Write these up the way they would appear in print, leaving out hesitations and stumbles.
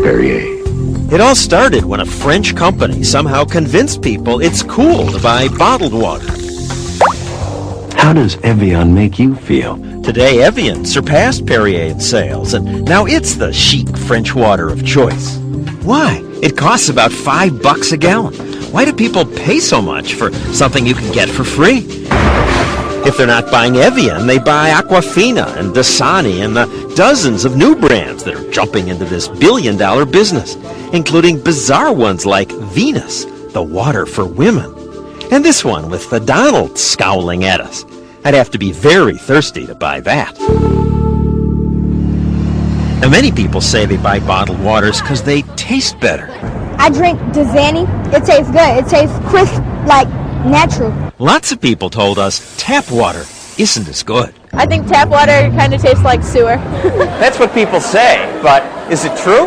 Perrier. It all started when a French company somehow convinced people it's cool to buy bottled water. How does Evian make you feel? Today, Evian surpassed Perrier in sales, and now it's the chic French water of choice. Why? It costs about $5 a gallon. Why do people pay so much for something you can get for free? If they're not buying Evian, they buy Aquafina and Dasani and the dozens of new brands that are jumping into this billion-dollar business, including bizarre ones like Venus, the water for women. And this one with the Donald scowling at us. I'd have to be very thirsty to buy that. Now, many people say they buy bottled waters because they taste better. I drink Dasani. It tastes good. It tastes crisp, like natural. Lots of people told us tap water isn't as good. I think tap water kind of tastes like sewer. That's what people say, but is it true?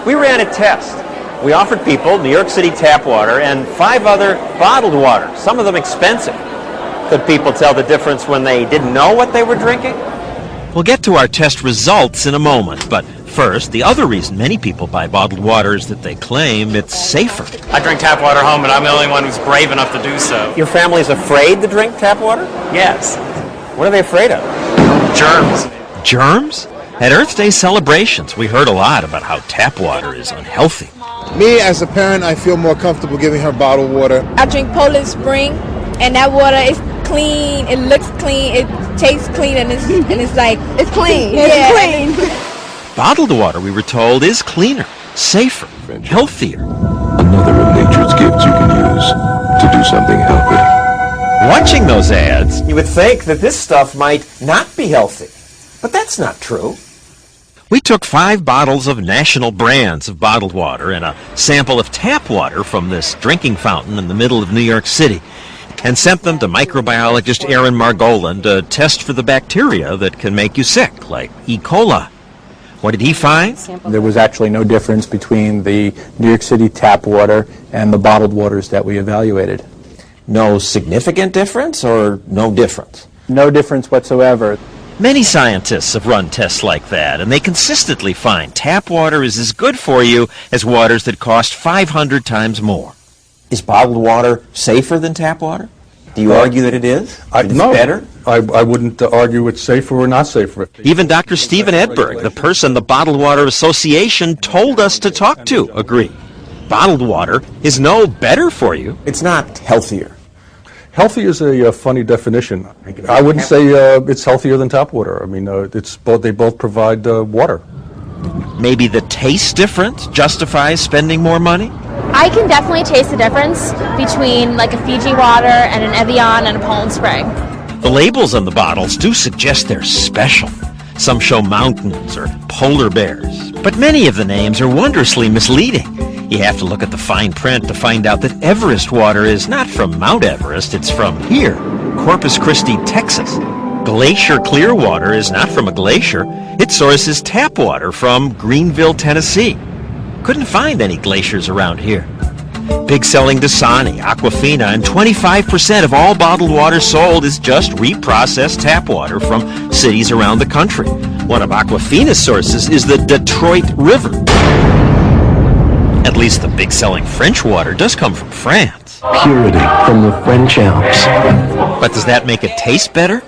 We ran a test. We offered people New York City tap water and 5 other bottled water, some of them expensive. Could people tell the difference when they didn't know what they were drinking? We'll get to our test results in a moment, but first, the other reason many people buy bottled water is that they claim it's safer. I drink tap water home, and I'm the only one who's brave enough to do so. Your family's afraid to drink tap water? Yes. What are they afraid of? Germs. Germs? At Earth Day celebrations, we heard a lot about how tap water is unhealthy. Me, as a parent, I feel more comfortable giving her bottled water. I drink Poland Spring, and that water is clean. It looks clean. It tastes clean, and it's like it's clean. It's clean. Bottled water, we were told, is cleaner, safer, healthier. Another of nature's gifts you can use to do something healthy. Watching those ads, You would think that this stuff might not be healthy, but that's not true. we took 5 bottles of national brands of bottled water and a sample of tap water from this drinking fountain in the middle of New York City and sent them to microbiologist Aaron Margolin to test for the bacteria that can make you sick, like E. coli. What did he find? There was actually no difference between the New York City tap water and the bottled waters that we evaluated. No significant difference or no difference? No difference whatsoever. Many scientists have run tests like that, and they consistently find tap water is as good for you as waters that cost 500 times more. Is bottled water safer than tap water? Do you argue that it is? It's no, better? I wouldn't argue it's safer or not safer. Even Dr. Stephen Edberg, the person the Bottled Water Association told us to talk to, agreed. Bottled water is no better for you. It's not healthier. Healthy is a funny definition. I wouldn't say it's healthier than tap water. I mean, it's both. They both provide water. Maybe the taste difference justifies spending more money? I can definitely taste the difference between like a Fiji water and an Evian and a Poland Spring. The labels on the bottles do suggest they're special. Some show mountains or polar bears, but many of the names are wondrously misleading. You have to look at the fine print to find out that Everest water is not from Mount Everest, it's from here, Corpus Christi, Texas. Glacier Clearwater is not from a glacier. Its source is tap water from Greenville, Tennessee. Couldn't find any glaciers around here. Big selling Dasani, Aquafina, and 25% of all bottled water sold is just reprocessed tap water from cities around the country. One of Aquafina's sources is the Detroit River. At least the big selling French water does come from France. Purity from the French Alps. But does that make it taste better?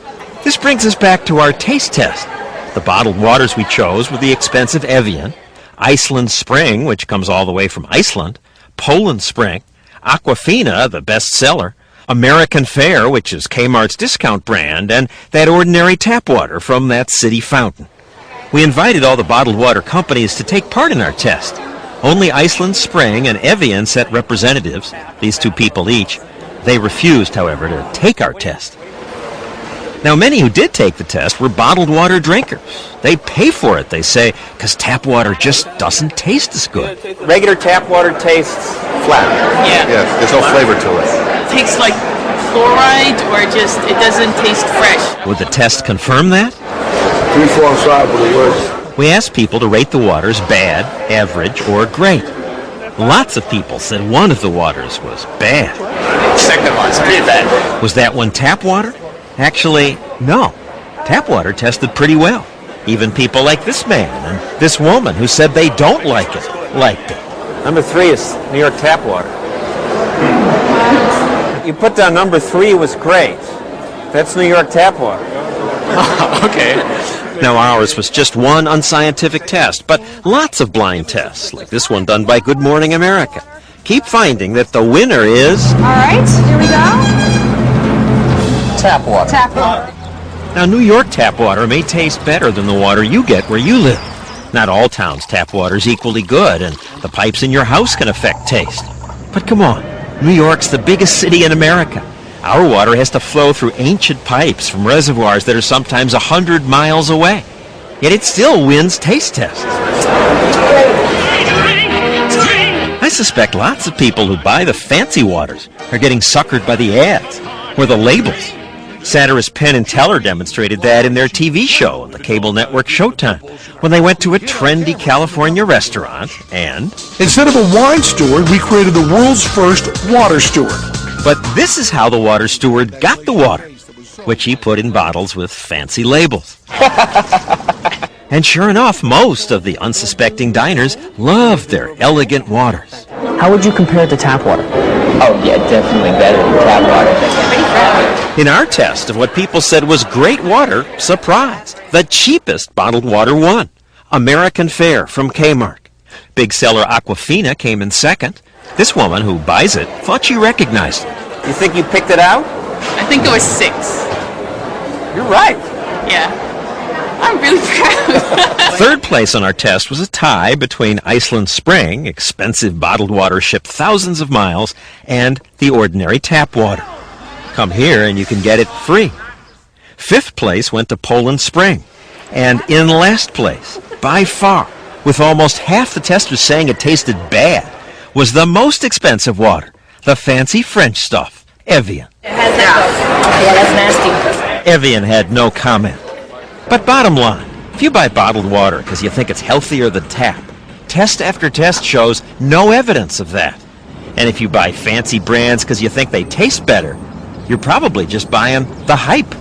This brings us back to our taste test. The bottled waters we chose were the expensive Evian, Iceland Spring, which comes all the way from Iceland, Poland Spring, Aquafina, the bestseller, American Fair, which is Kmart's discount brand, and that ordinary tap water from that city fountain. We invited all the bottled water companies to take part in our test. Only Iceland Spring and Evian sent representatives, these 2 people each. They refused, however, to take our test. Now, many who did take the test were bottled water drinkers. They pay for it, they say, because tap water just doesn't taste as good. Regular tap water tastes flat. Yeah. Yes, there's no flavor to it. It tastes like fluoride, or just it doesn't taste fresh. Would the test confirm that? 3, 4, and 5 were the worst. We asked people to rate the waters bad, average, or great. Lots of people said one of the waters was bad. Second one's pretty bad. Was that one tap water? Actually, no. Tap water tested pretty well. Even people like this man and this woman who said they don't like it. liked it. Number 3 is New York tap water. You put down number 3 was great. That's New York tap water. Okay. Now, ours was just one unscientific test, but lots of blind tests, like this one done by Good Morning America, keep finding that the winner is... All right, here we go. Tap water. Tap water. Now, New York tap water may taste better than the water you get where you live. Not all towns' tap water is equally good, and the pipes in your house can affect taste. But come on, New York's the biggest city in America. Our water has to flow through ancient pipes from reservoirs that are sometimes 100 miles away. Yet it still wins taste tests. I suspect lots of people who buy the fancy waters are getting suckered by the ads or the labels. Satirist Penn and Teller demonstrated that in their TV show on the cable network Showtime when they went to a trendy California restaurant and... Instead of a wine steward, we created the world's first water steward. But this is how the water steward got the water, which he put in bottles with fancy labels. And sure enough, most of the unsuspecting diners loved their elegant waters. How would you compare it to tap water? Oh, yeah, definitely better than tap water. In our test of what people said was great water, surprise, the cheapest bottled water won. American Fare from Kmart. Big seller Aquafina came in second. This woman who buys it thought she recognized it. You think you picked it out? I think it was 6. You're right. Yeah. I'm really proud. Third place on our test was a tie between Iceland Spring, expensive bottled water shipped thousands of miles, and the ordinary tap water. Come here and you can get it free. Fifth place went to Poland Spring. And in last place, by far, with almost half the testers saying it tasted bad, was the most expensive water, the fancy French stuff, Evian. Yeah, that's nasty. Evian had no comment. But bottom line, if you buy bottled water because you think it's healthier than tap, test after test shows no evidence of that. And if you buy fancy brands because you think they taste better, you're probably just buying the hype.